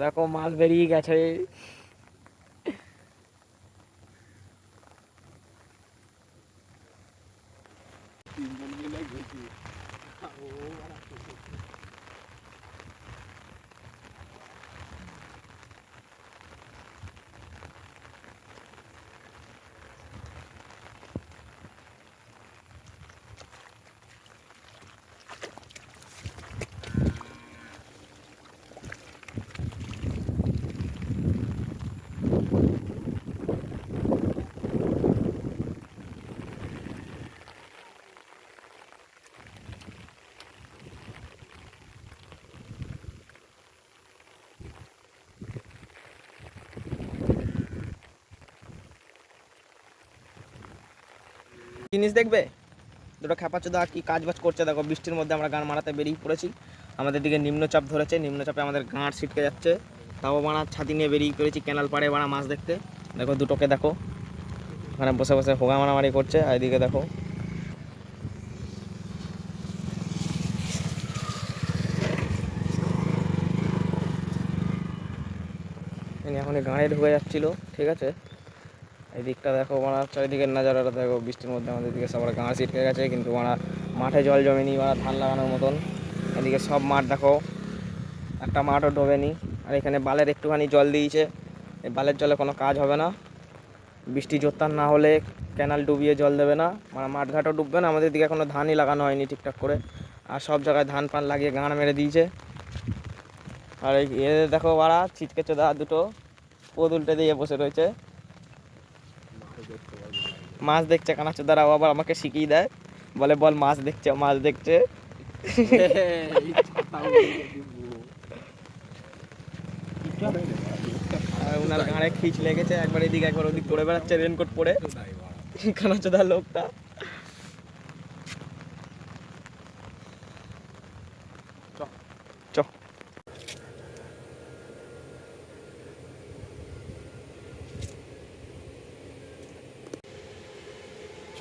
দেখো মাছ বেরিয়ে গেছে। জিনিস দেখবে দুটো খেপাচোদা কি কাজ বাজ করছে দেখো। বৃষ্টির মধ্যে আমরা গান মারাতে বেরিয়ে পড়েছি। আমাদের দিকে নিম্নচাপ ধরেছে, নিম্নচাপে আমাদের গাঁট ছিটকে যাচ্ছে। তাও বাড়া ছাতি নিয়ে বেরিয়ে পড়েছি ক্যানাল পাড়ে বাড়া মাছ দেখতে। দেখো দুটোকে দেখো ওখানে বসে বসে হোগা মারামারি করছে। আর এদিকে দেখো এখন গাঁড়ে ঢুকে যাচ্ছিলো, ঠিক আছে। এই দিকটা দেখো মানে চারিদিকের নাজারাটা দেখো। বৃষ্টির মধ্যে আমাদের দিকে সবার গাঁ ছিটকে গেছে, কিন্তু মানে মাঠে জল জমেনি মানে ধান লাগানোর মতন। এদিকে সব মাঠ দেখো, একটা মাঠও ডোবেনি। আর এখানে বালের একটুখানি জল দিয়েছে, এই বালের জলে কোনো কাজ হবে না। বৃষ্টি জোরদার না হলে ক্যানাল ডুবিয়ে জল দেবে না, মানে মাঠঘাটও ডুববে না। আমাদের দিকে এখনও ধানই লাগানো হয়নি ঠিকঠাক করে, আর সব জায়গায় ধান পান লাগিয়ে গাঁড় মেরে দিয়েছে। আর এই এদের দেখো বাড়া ছিটকে চোদা দুটো পোদ উল্টে দিয়ে বসে রয়েছে, মাছ দেখছে। কানা চোদারাও আবার আমাকে শিখিয়ে দেয়, বলে বল মাছ দেখছে মাছ দেখছে। আর ওনার গাঁড়ে খিচ লেগেছে, একবার এদিকে একবার ওদিক পড়ে বেড়াচ্ছে রেনকোট পরে কানা চোদা লোকটা। চ চ